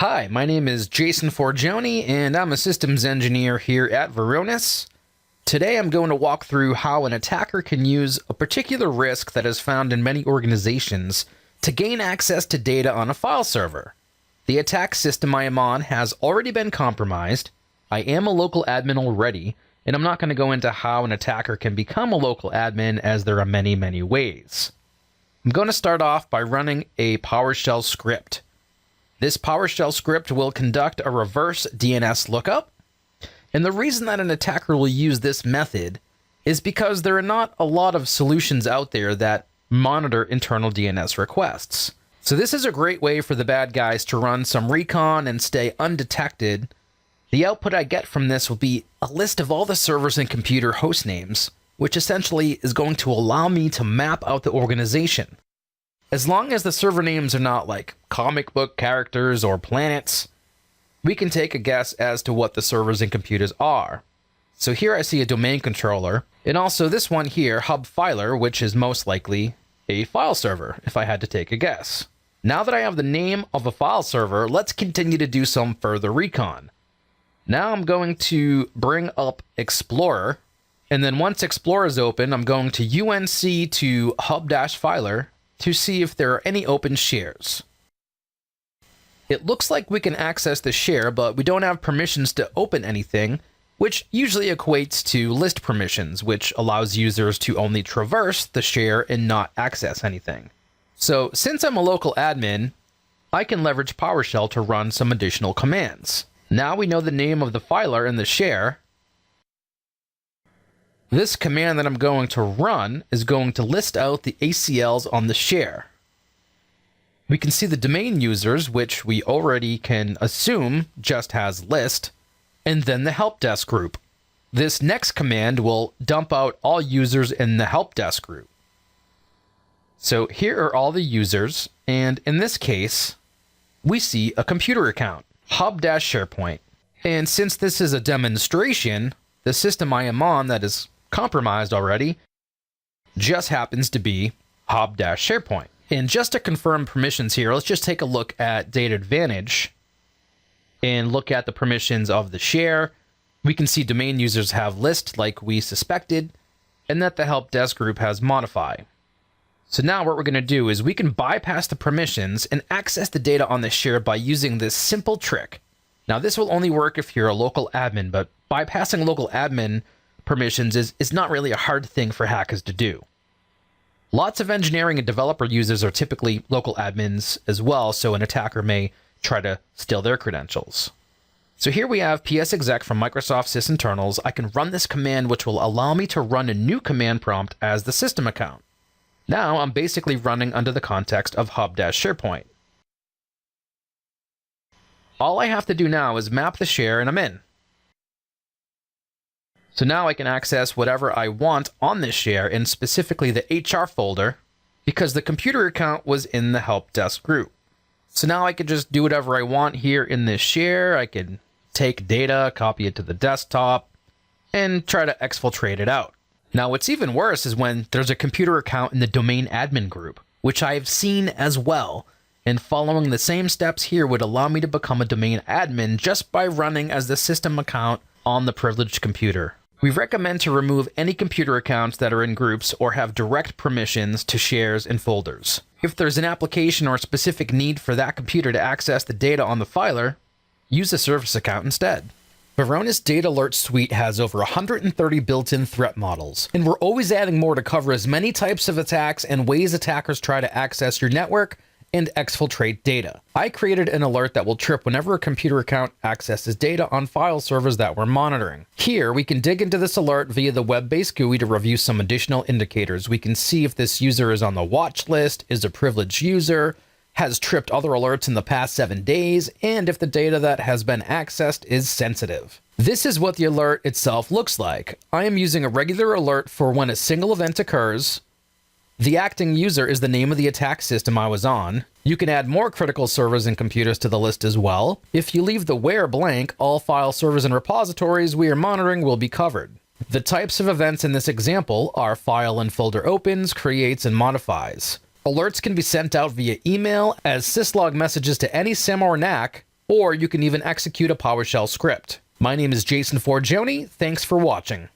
Hi, my name is Jason Forgione, and I'm a systems engineer here at Varonis. Today I'm going to walk through how an attacker can use a particular risk that is found in many organizations to gain access to data on a file server. The attack system I am on has already been compromised. I am a local admin already, and I'm not going to go into how an attacker can become a local admin, as there are many ways. I'm going to start off by running a PowerShell script. This PowerShell script will conduct a reverse DNS lookup, and the reason that an attacker will use this method is because there are not a lot of solutions out there that monitor internal DNS requests. So this is a great way for the bad guys to run some recon and stay undetected. The output I get from this will be a list of all the servers and computer host names, which essentially is going to allow me to map out the organization. As long as the server names are not like comic book characters or planets, we can take a guess as to what the servers and computers are. So here I see a domain controller, and also this one here, hub filer, which is most likely a file server, if I had to take a guess. Now that I have the name of a file server, let's continue to do some further recon. Now I'm going to bring up Explorer, and then once Explorer is open, I'm going to UNC to hub-filer to see if there are any open shares. It looks like we can access the share, but we don't have permissions to open anything, which usually equates to list permissions, which allows users to only traverse the share and not access anything. So since I'm a local admin, I can leverage PowerShell to run some additional commands. Now we know the name of the filer in the share. This command that I'm going to run is going to list out the ACLs on the share. We can see the domain users, which we already can assume just has list, and then the help desk group. This next command will dump out all users in the help desk group. So here are all the users, and in this case, we see a computer account, hub-SharePoint. And since this is a demonstration, the system I am on that is compromised already just happens to be hub-SharePoint. And just to confirm permissions here, let's just take a look at Data Advantage and look at the permissions of the share. We can see domain users have list like we suspected, and that the help desk group has modify. So now what we're going to do is we can bypass the permissions and access the data on the share by using this simple trick. Now this will only work if you're a local admin, but bypassing local admin permissions is not really a hard thing for hackers to do. Lots of engineering and developer users are typically local admins as well, so an attacker may try to steal their credentials. So here we have psexec from Microsoft sysinternals. I can run this command, which will allow me to run a new command prompt as the system account. Now I'm basically running under the context of hub-SharePoint. All I have to do now is map the share and I'm in. So now I can access whatever I want on this share, and specifically the HR folder, because the computer account was in the help desk group. So now I can just do whatever I want here in this share. I can take data, copy it to the desktop, and try to exfiltrate it out. Now what's even worse is when there's a computer account in the domain admin group, which I've seen as well, and following the same steps here would allow me to become a domain admin just by running as the system account on the privileged computer. We recommend to remove any computer accounts that are in groups or have direct permissions to shares and folders. If there's an application or a specific need for that computer to access the data on the filer, use a service account instead. Varonis Data Alert Suite has over 130 built-in threat models, and we're always adding more to cover as many types of attacks and ways attackers try to access your network and exfiltrate data. I created an alert that will trip whenever a computer account accesses data on file servers that we're monitoring. Here, we can dig into this alert via the web-based GUI to review some additional indicators. We can see if this user is on the watch list, is a privileged user, has tripped other alerts in the past 7 days, and if the data that has been accessed is sensitive. This is what the alert itself looks like. I am using a regular alert for when a single event occurs. The acting user is the name of the attack system I was on. You can add more critical servers and computers to the list as well. If you leave the where blank, all file servers and repositories we are monitoring will be covered. The types of events in this example are file and folder opens, creates, and modifies. Alerts can be sent out via email as syslog messages to any SIM or NAC, or you can even execute a PowerShell script. My name is Jason Forgione. Thanks for watching.